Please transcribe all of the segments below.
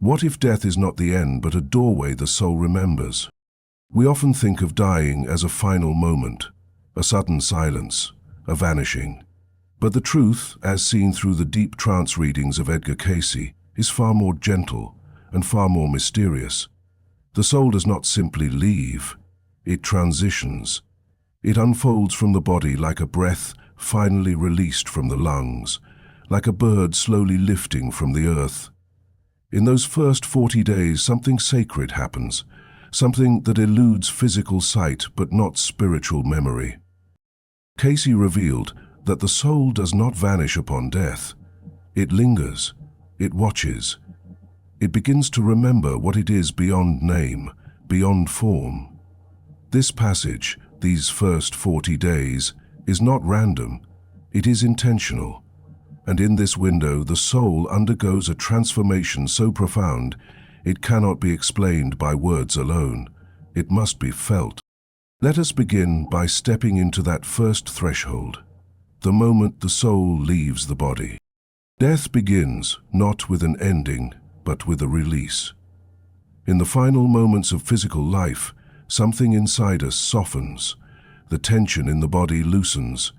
What if death is not the end but a doorway the soul remembers? We often think of dying as a final moment, a sudden silence, a vanishing. But the truth, as seen through the deep trance readings of Edgar Cayce, is far more gentle and far more mysterious. The soul does not simply leave, it transitions. It unfolds from the body like a breath finally released from the lungs, like a bird slowly lifting from the earth. In those first 40 days, something sacred happens, something that eludes physical sight but not spiritual memory. Cayce revealed that the soul does not vanish upon death. It lingers, it watches. It begins to remember what it is beyond name, beyond form. This passage, these first 40 days, is not random, it is intentional. And in this window, the soul undergoes a transformation so profound, it cannot be explained by words alone. It must be felt. Let us begin by stepping into that first threshold, the moment the soul leaves the body. Death begins not with an ending, but with a release. In the final moments of physical life, something inside us softens, the tension in the body loosens,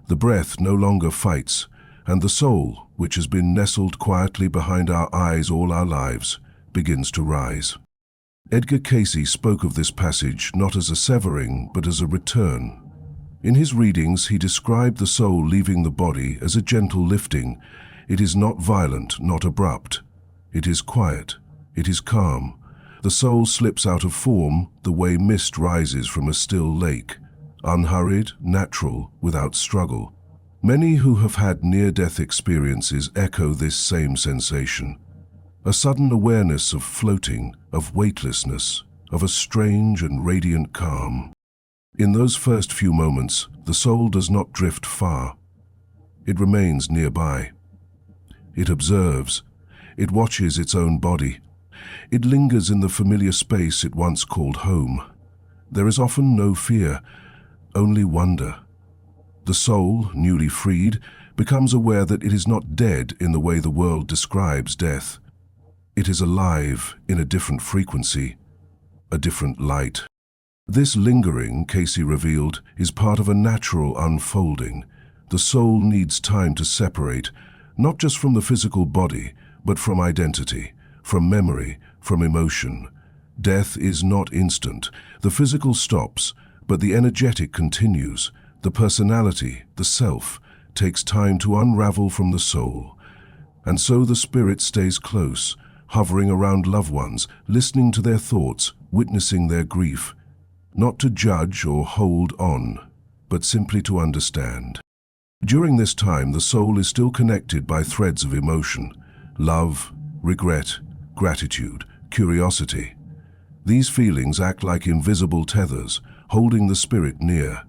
the breath no longer fights, and the soul, which has been nestled quietly behind our eyes all our lives, begins to rise. Edgar Cayce spoke of this passage not as a severing, but as a return. In his readings, he described the soul leaving the body as a gentle lifting. It is not violent, not abrupt. It is quiet. It is calm. The soul slips out of form the way mist rises from a still lake, unhurried, natural, without struggle. Many who have had near-death experiences echo this same sensation. A sudden awareness of floating, of weightlessness, of a strange and radiant calm. In those first few moments, the soul does not drift far. It remains nearby. It observes. It watches its own body. It lingers in the familiar space it once called home. There is often no fear, only wonder. The soul, newly freed, becomes aware that it is not dead in the way the world describes death. It is alive in a different frequency, a different light. This lingering, Cayce revealed, is part of a natural unfolding. The soul needs time to separate, not just from the physical body, but from identity, from memory, from emotion. Death is not instant. The physical stops, but the energetic continues. The personality, the self, takes time to unravel from the soul. And so the spirit stays close, hovering around loved ones, listening to their thoughts, witnessing their grief, not to judge or hold on, but simply to understand. During this time, the soul is still connected by threads of emotion, love, regret, gratitude, curiosity. These feelings act like invisible tethers, holding the spirit near.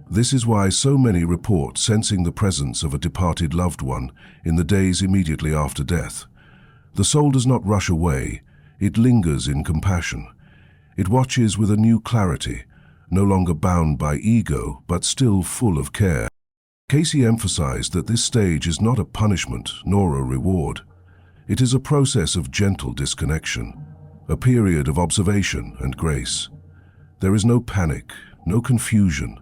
This is why so many report sensing the presence of a departed loved one in the days immediately after death. The soul does not rush away, it lingers in compassion. It watches with a new clarity, no longer bound by ego, but still full of care. Cayce emphasized that this stage is not a punishment nor a reward. It is a process of gentle disconnection, a period of observation and grace. There is no panic, no confusion.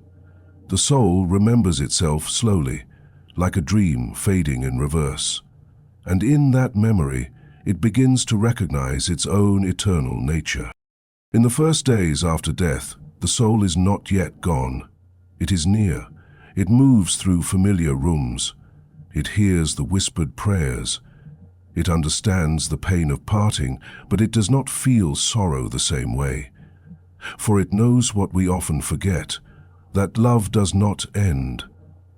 The soul remembers itself slowly, like a dream fading in reverse. And in that memory, it begins to recognize its own eternal nature. In the first days after death, the soul is not yet gone. It is near. It moves through familiar rooms. It hears the whispered prayers. It understands the pain of parting, but it does not feel sorrow the same way. For it knows what we often forget, that love does not end,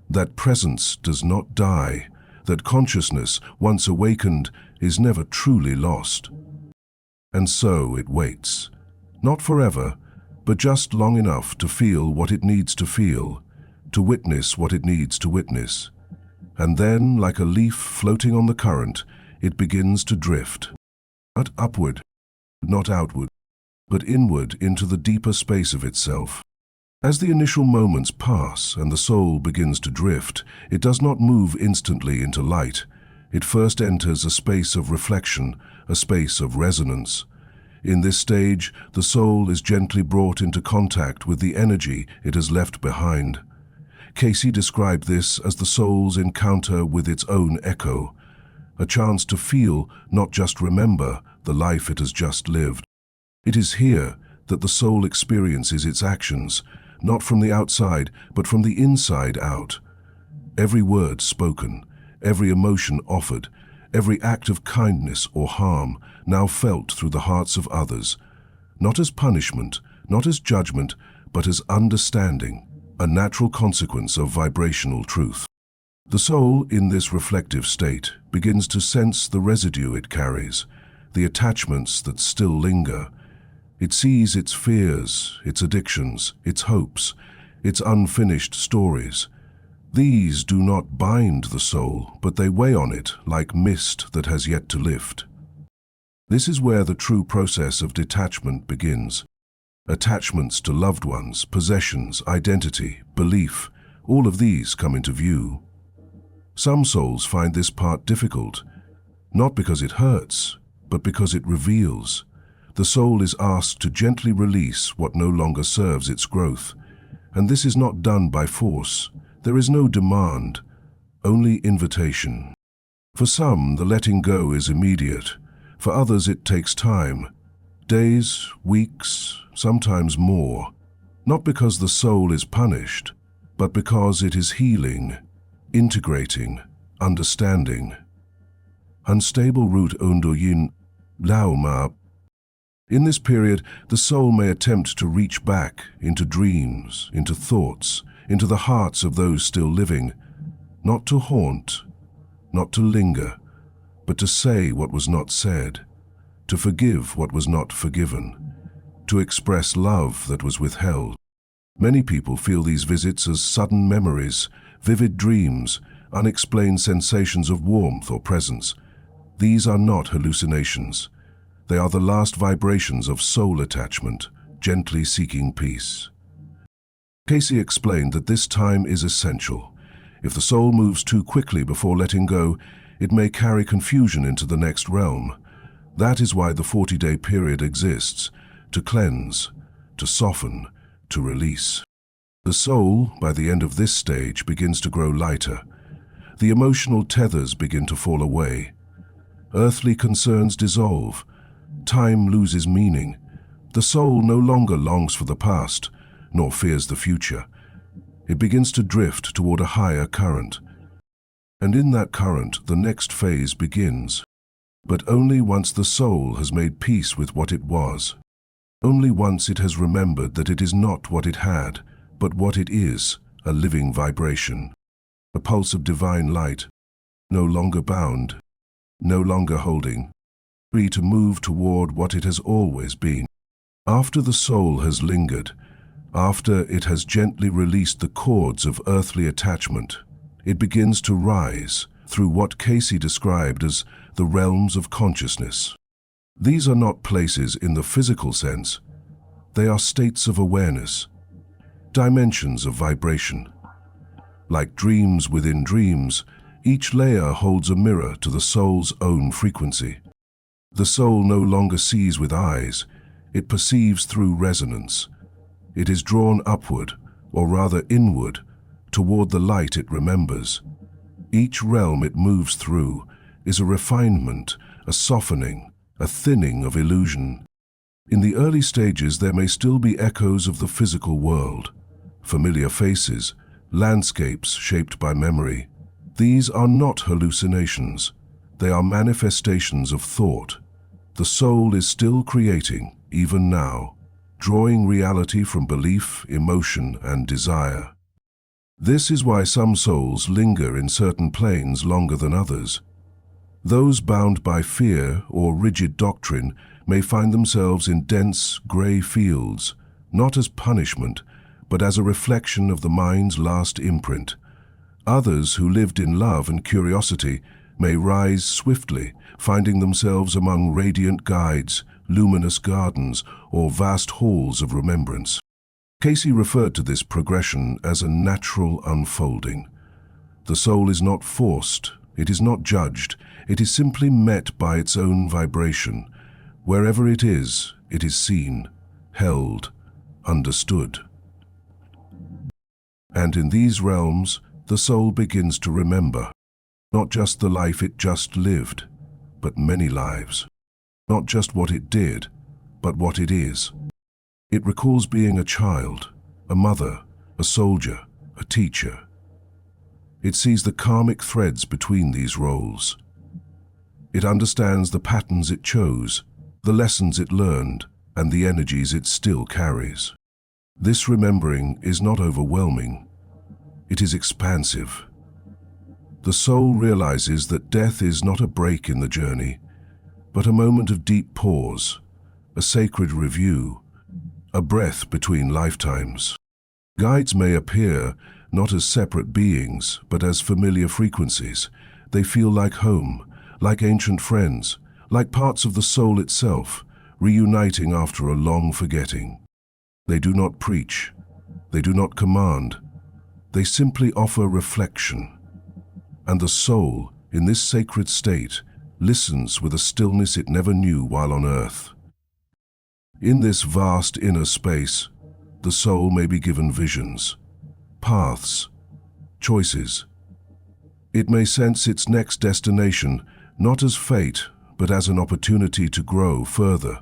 that presence does not die, that consciousness, once awakened, is never truly lost. And so it waits, not forever, but just long enough to feel what it needs to feel, to witness what it needs to witness. And then, like a leaf floating on the current, it begins to drift, not upward, not outward, but inward into the deeper space of itself. As the initial moments pass and the soul begins to drift, it does not move instantly into light. It first enters a space of reflection, a space of resonance. In this stage, the soul is gently brought into contact with the energy it has left behind. Cayce described this as the soul's encounter with its own echo, a chance to feel, not just remember, the life it has just lived. It is here that the soul experiences its actions, not from the outside, but from the inside out. Every word spoken, every emotion offered, every act of kindness or harm now felt through the hearts of others, not as punishment, not as judgment, but as understanding, a natural consequence of vibrational truth. The soul, in this reflective state, begins to sense the residue it carries, the attachments that still linger. It sees its fears, its addictions, its hopes, its unfinished stories. These do not bind the soul, but they weigh on it like mist that has yet to lift. This is where the true process of detachment begins. Attachments to loved ones, possessions, identity, belief, all of these come into view. Some souls find this part difficult, not because it hurts, but because it reveals. The soul is asked to gently release what no longer serves its growth, and this is not done by force. There is no demand, only invitation. For some, the letting go is immediate. For others, it takes time. Days, weeks, sometimes more. Not because the soul is punished, but because it is healing, integrating, understanding. Unstable root undoyin lauma. In this period, the soul may attempt to reach back into dreams, into thoughts, into the hearts of those still living, not to haunt, not to linger, but to say what was not said, to forgive what was not forgiven, to express love that was withheld. Many people feel these visits as sudden memories, vivid dreams, unexplained sensations of warmth or presence. These are not hallucinations. They are the last vibrations of soul attachment, gently seeking peace. Cayce explained that this time is essential. If the soul moves too quickly before letting go, it may carry confusion into the next realm. That is why the 40-day period exists, to cleanse, to soften, to release. The soul, by the end of this stage, begins to grow lighter. The emotional tethers begin to fall away. Earthly concerns dissolve. Time loses meaning. The soul no longer longs for the past, nor fears the future. It begins to drift toward a higher current. And in that current, the next phase begins. But only once the soul has made peace with what it was. Only once it has remembered that it is not what it had, but what it is, a living vibration. A pulse of divine light, no longer bound, no longer holding, free to move toward what it has always been. After the soul has lingered, after it has gently released the cords of earthly attachment, it begins to rise through what Cayce described as the realms of consciousness. These are not places in the physical sense. They are states of awareness, dimensions of vibration. Like dreams within dreams, each layer holds a mirror to the soul's own frequency. The soul no longer sees with eyes, it perceives through resonance. It is drawn upward, or rather inward, toward the light it remembers. Each realm it moves through is a refinement, a softening, a thinning of illusion. In the early stages there may still be echoes of the physical world, familiar faces, landscapes shaped by memory. These are not hallucinations. They are manifestations of thought. The soul is still creating, even now, drawing reality from belief, emotion, and desire. This is why some souls linger in certain planes longer than others. Those bound by fear or rigid doctrine may find themselves in dense, gray fields, not as punishment, but as a reflection of the mind's last imprint. Others who lived in love and curiosity may rise swiftly, finding themselves among radiant guides, luminous gardens, or vast halls of remembrance. Cayce referred to this progression as a natural unfolding. The soul is not forced, it is not judged, It is simply met by its own vibration. Wherever it is seen, held, understood. And in these realms, the soul begins to remember, not just the life it just lived, but many lives. Not just what it did, but what it is. It recalls being a child, a mother, a soldier, a teacher. It sees the karmic threads between these roles. It understands the patterns it chose, the lessons it learned, and the energies it still carries. This remembering is not overwhelming. It is expansive. The soul realizes that death is not a break in the journey, but a moment of deep pause, a sacred review, a breath between lifetimes. Guides may appear not as separate beings, but as familiar frequencies. They feel like home, like ancient friends, like parts of the soul itself, reuniting after a long forgetting. They do not preach, they do not command, they simply offer reflection. And the soul, in this sacred state, listens with a stillness it never knew while on earth. In this vast inner space, the soul may be given visions, paths, choices. It may sense its next destination not as fate, but as an opportunity to grow further.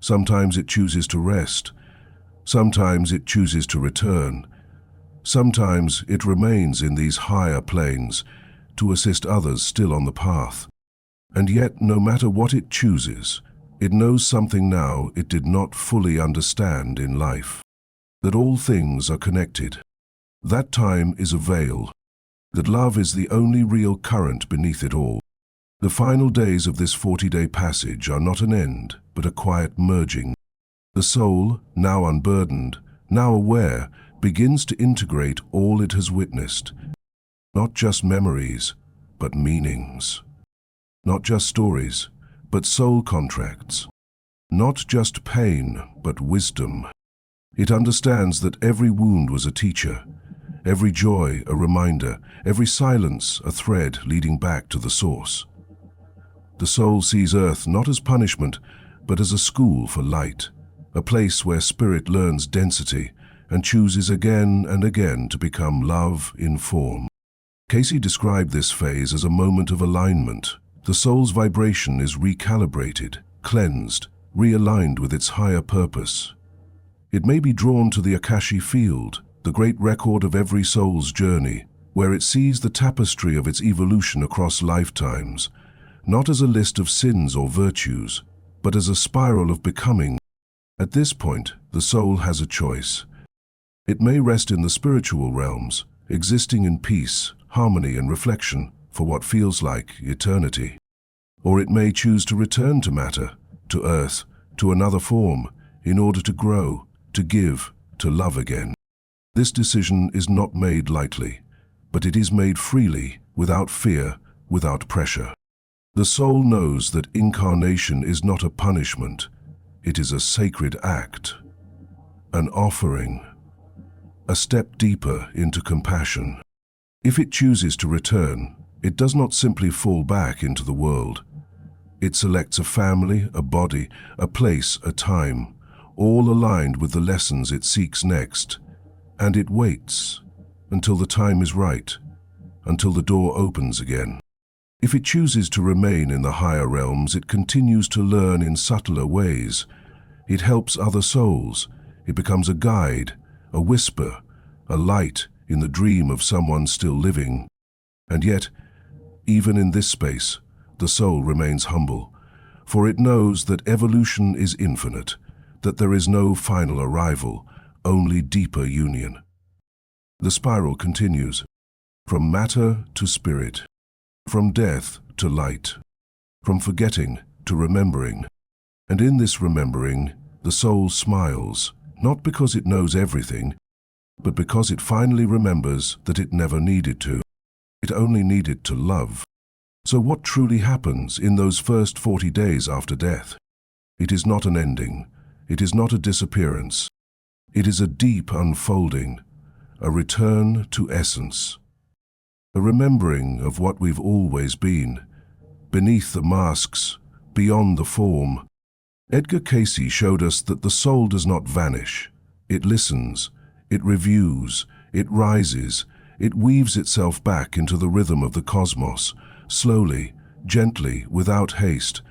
Sometimes it chooses to rest, sometimes it chooses to return, sometimes it remains in these higher planes to assist others still on the path. And yet, no matter what it chooses, it knows something now it did not fully understand in life. That all things are connected. That time is a veil. That love is the only real current beneath it all. The final days of this 40-day passage are not an end, but a quiet merging. The soul, now unburdened, now aware, begins to integrate all it has witnessed. Not just memories, but meanings. Not just stories, but soul contracts. Not just pain, but wisdom. It understands that every wound was a teacher, every joy a reminder, every silence a thread leading back to the source. The soul sees earth not as punishment, but as a school for light, a place where spirit learns density and chooses again and again to become love in form. Cayce described this phase as a moment of alignment. The soul's vibration is recalibrated, cleansed, realigned with its higher purpose. It may be drawn to the Akashic field, the great record of every soul's journey, where it sees the tapestry of its evolution across lifetimes, not as a list of sins or virtues, but as a spiral of becoming. At this point, the soul has a choice. It may rest in the spiritual realms, existing in peace, harmony, and reflection for what feels like eternity. Or it may choose to return to matter, to earth, to another form, in order to grow, to give, to love again. This decision is not made lightly, but it is made freely, without fear, without pressure. The soul knows that incarnation is not a punishment, it is a sacred act, an offering, a step deeper into compassion. If it chooses to return, it does not simply fall back into the world. It selects a family, a body, a place, a time, all aligned with the lessons it seeks next, and it waits until the time is right, until the door opens again. If it chooses to remain in the higher realms, it continues to learn in subtler ways. It helps other souls. It becomes a guide, a whisper, a light in the dream of someone still living. And yet, even in this space, the soul remains humble, for it knows that evolution is infinite, that there is no final arrival, only deeper union. The spiral continues, from matter to spirit, from death to light, from forgetting to remembering. And in this remembering, the soul smiles, not because it knows everything, but because it finally remembers that it never needed to. It only needed to love. So what truly happens in those first 40 days after death? It is not an ending. It is not a disappearance. It is a deep unfolding, a return to essence, a remembering of what we've always been, beneath the masks, beyond the form. Edgar Cayce showed us that the soul does not vanish. It listens, it reviews, it rises, it weaves itself back into the rhythm of the cosmos, slowly, gently, without haste.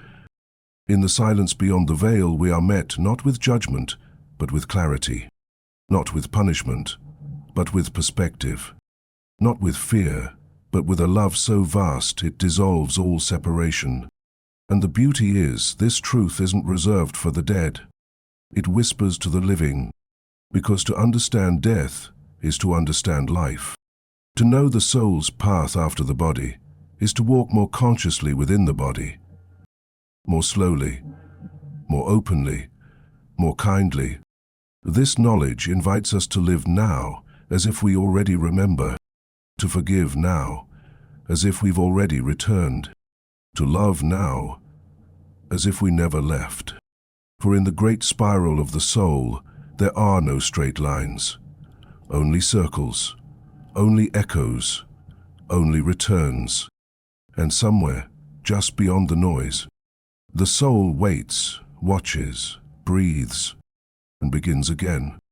In the silence beyond the veil, we are met not with judgment, but with clarity. Not with punishment, but with perspective. Not with fear, but with a love so vast it dissolves all separation. And the beauty is, this truth isn't reserved for the dead. It whispers to the living, because to understand death is to understand life. To know the soul's path after the body is to walk more consciously within the body, more slowly, more openly, more kindly. This knowledge invites us to live now as if we already remember, to forgive now as if we've already returned, to love now as if we never left. For in the great spiral of the soul, there are no straight lines, only circles, only echoes, only returns. And somewhere, just beyond the noise, the soul waits, watches, breathes, and begins again.